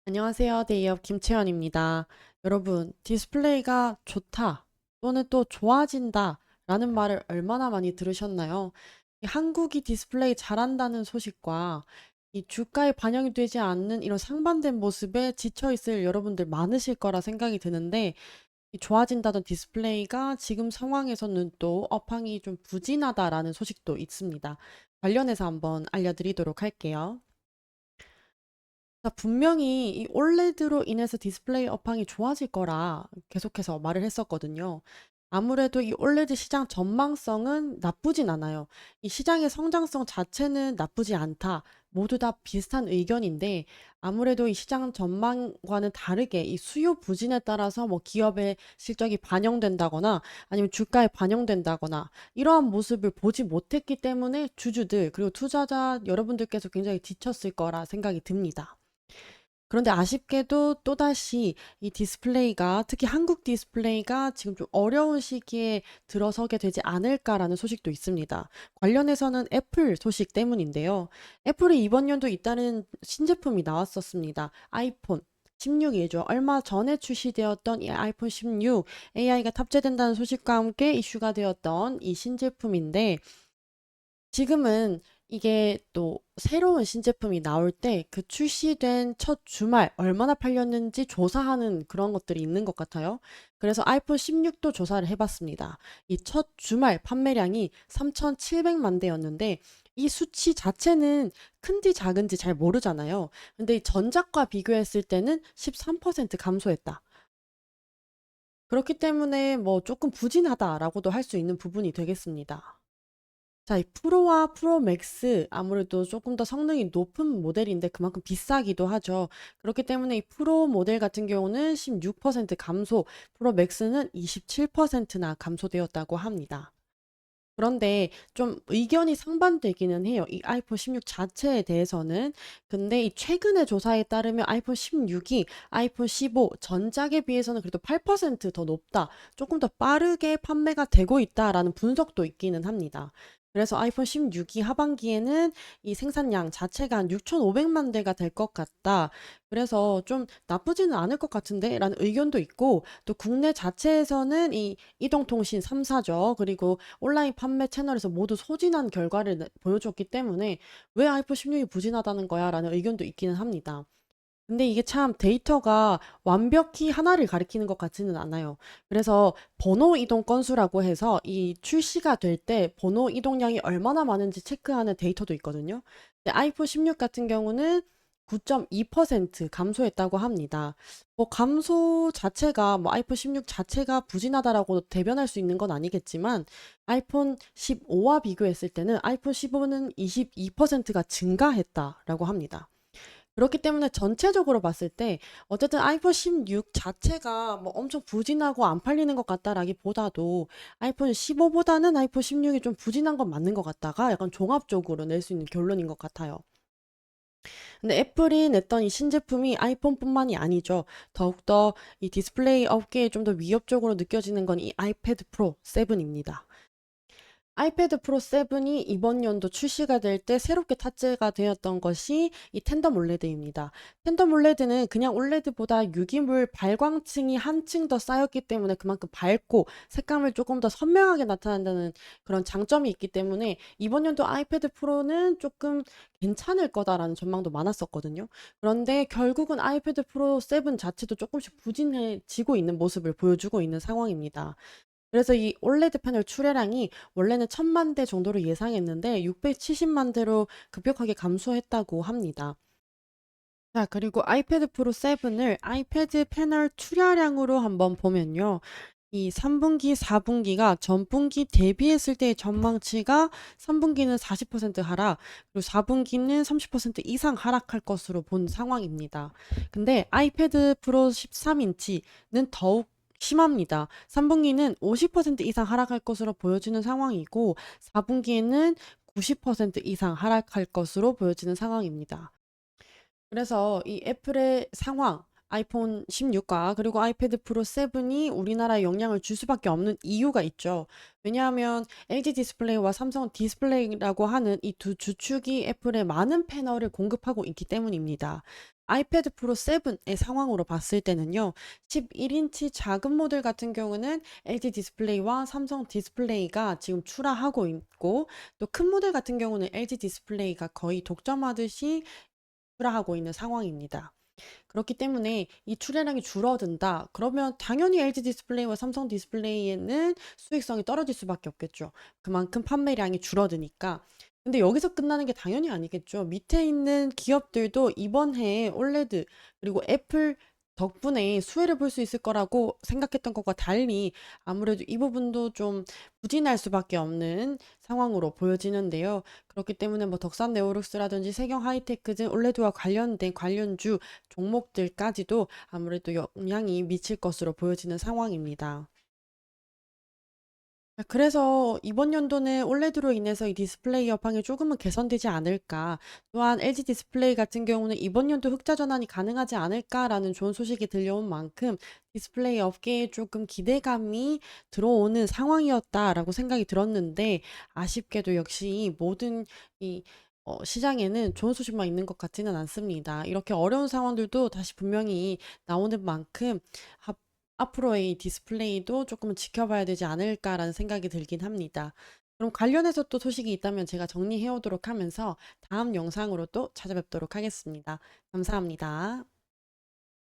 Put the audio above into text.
안녕하세요. 데이업 김채연입니다. 여러분, 디스플레이가 좋다 또는 또 좋아진다 라는 말을 얼마나 많이 들으셨나요? 이 한국이 디스플레이 잘한다는 소식과 이 주가에 반영이 되지 않는 이런 상반된 모습에 지쳐 있을 여러분들 많으실 거라 생각이 드는데, 이 좋아진다던 디스플레이가 지금 상황에서는 또 업황이 좀 부진하다라는 소식도 있습니다. 관련해서 한번 알려드리도록 할게요. 자, 분명히 이 올레드로 인해서 디스플레이 업황이 좋아질 거라 계속해서 말을 했었거든요. 아무래도 이 올레드 시장 전망성은 나쁘진 않아요. 이 시장의 성장성 자체는 나쁘지 않다. 모두 다 비슷한 의견인데, 아무래도 이 시장 전망과는 다르게 이 수요 부진에 따라서 뭐 기업의 실적이 반영된다거나 아니면 주가에 반영된다거나 이러한 모습을 보지 못했기 때문에 주주들 그리고 투자자 여러분들께서 굉장히 지쳤을 거라 생각이 듭니다. 그런데 아쉽게도 또다시 이 디스플레이가, 특히 한국 디스플레이가 지금 좀 어려운 시기에 들어서게 되지 않을까라는 소식도 있습니다. 관련해서는 애플 소식 때문인데요. 애플이 이번 연도 있다는 신제품이 나왔었습니다. 아이폰 16이죠. 얼마 전에 출시되었던 이 아이폰 16 AI가 탑재된다는 소식과 함께 이슈가 되었던 이 신제품인데, 지금은 이게 또 새로운 신제품이 나올 때 그 출시된 첫 주말 얼마나 팔렸는지 조사하는 그런 것들이 있는 것 같아요. 그래서 아이폰 16도 조사를 해봤습니다. 이 첫 주말 판매량이 3,700만 대였는데, 이 수치 자체는 큰지 작은지 잘 모르잖아요. 근데 이 전작과 비교했을 때는 13% 감소했다. 그렇기 때문에 뭐 조금 부진하다라고도 할 수 있는 부분이 되겠습니다. 자, 이 프로와 프로 맥스 아무래도 조금 더 성능이 높은 모델인데 그만큼 비싸기도 하죠. 그렇기 때문에 이 프로 모델 같은 경우는 16% 감소, 프로 맥스는 27%나 감소되었다고 합니다. 그런데 좀 의견이 상반되기는 해요. 이 아이폰 16 자체에 대해서는. 근데 이 최근의 조사에 따르면 아이폰 16이 아이폰 15 전작에 비해서는 그래도 8%더 높다. 조금 더 빠르게 판매가 되고 있다라는 분석도 있기는 합니다. 그래서 아이폰 16이 하반기에는 이 생산량 자체가 한 6,500만 대가 될 것 같다. 그래서 좀 나쁘지는 않을 것 같은데? 라는 의견도 있고, 또 국내 자체에서는 이 이동통신 3사죠. 그리고 온라인 판매 채널에서 모두 소진한 결과를 보여줬기 때문에 왜 아이폰 16이 부진하다는 거야? 라는 의견도 있기는 합니다. 근데 이게 참 데이터가 완벽히 하나를 가리키는 것 같지는 않아요. 그래서 번호 이동 건수라고 해서 이 출시가 될 때 번호 이동량이 얼마나 많은지 체크하는 데이터도 있거든요. 근데 아이폰 16 같은 경우는 9.2% 감소했다고 합니다. 뭐 감소 자체가 뭐 아이폰 16 자체가 부진하다라고 대변할 수 있는 건 아니겠지만, 아이폰 15와 비교했을 때는 아이폰 15는 22%가 증가했다라고 합니다. 그렇기 때문에 전체적으로 봤을 때 어쨌든 아이폰 16 자체가 뭐 엄청 부진하고 안 팔리는 것 같다라기보다도 아이폰 15보다는 아이폰 16이 좀 부진한 건 맞는 것 같다가 약간 종합적으로 낼 수 있는 결론인 것 같아요. 근데 애플이 냈던 이 신제품이 아이폰뿐만이 아니죠. 더욱더 이 디스플레이 업계에 좀 더 위협적으로 느껴지는 건 이 아이패드 프로 7입니다. 아이패드 프로 7이 이번 연도 출시가 될 때 새롭게 탑재가 되었던 것이 이 텐덤 올레드입니다. 텐덤 올레드는 그냥 올레드보다 유기물 발광층이 한층 더 쌓였기 때문에 그만큼 밝고 색감을 조금 더 선명하게 나타낸다는 그런 장점이 있기 때문에 이번 연도 아이패드 프로는 조금 괜찮을 거다라는 전망도 많았었거든요. 그런데 결국은 아이패드 프로 7 자체도 조금씩 부진해지고 있는 모습을 보여주고 있는 상황입니다. 그래서 이 올레드 패널 출하량이 원래는 1,000만 대 정도로 예상했는데 670만 대로 급격하게 감소했다고 합니다. 자, 그리고 아이패드 프로 7을 아이패드 패널 출하량으로 한번 보면요. 이 3분기, 4분기가 전분기 대비했을 때의 전망치가 3분기는 40% 하락, 그리고 4분기는 30% 이상 하락할 것으로 본 상황입니다. 근데 아이패드 프로 13인치는 더욱 심합니다. 3분기는 50% 이상 하락할 것으로 보여지는 상황이고, 4분기에는 90% 이상 하락할 것으로 보여지는 상황입니다. 그래서 이 애플의 상황, 아이폰 16과 그리고 아이패드 프로 7이 우리나라에 영향을 줄 수밖에 없는 이유가 있죠. 왜냐하면 LG 디스플레이와 삼성 디스플레이라고 하는 이 두 주축이 애플에 많은 패널을 공급하고 있기 때문입니다. 아이패드 프로 7의 상황으로 봤을 때는요, 11인치 작은 모델 같은 경우는 LG 디스플레이와 삼성 디스플레이가 지금 출하하고 있고, 또 큰 모델 같은 경우는 LG 디스플레이가 거의 독점하듯이 출하하고 있는 상황입니다. 그렇기 때문에 이 출하량이 줄어든다. 그러면 당연히 LG 디스플레이와 삼성 디스플레이에는 수익성이 떨어질 수밖에 없겠죠. 그만큼 판매량이 줄어드니까. 근데 여기서 끝나는 게 당연히 아니겠죠. 밑에 있는 기업들도 이번 해에 올레드 그리고 애플 덕분에 수혜를 볼 수 있을 거라고 생각했던 것과 달리 아무래도 이 부분도 좀 부진할 수밖에 없는 상황으로 보여지는데요. 그렇기 때문에 뭐 덕산 네오룩스라든지 세경 하이테크 올레드와 관련된 관련주 종목들까지도 아무래도 영향이 미칠 것으로 보여지는 상황입니다. 그래서 이번 연도는 올레드로 인해서 이 디스플레이 여파이 조금은 개선되지 않을까. 또한 LG 디스플레이 같은 경우는 이번 연도 흑자 전환이 가능하지 않을까라는 좋은 소식이 들려온 만큼 디스플레이 업계에 조금 기대감이 들어오는 상황이었다라고 생각이 들었는데 아쉽게도 역시 모든 이 시장에는 좋은 소식만 있는 것 같지는 않습니다. 이렇게 어려운 상황들도 다시 분명히 나오는 만큼 앞으로의 이 디스플레이도 조금 지켜봐야 되지 않을까라는 생각이 들긴 합니다. 그럼 관련해서 또 소식이 있다면 제가 정리해 오도록 하면서 다음 영상으로 또 찾아뵙도록 하겠습니다. 감사합니다.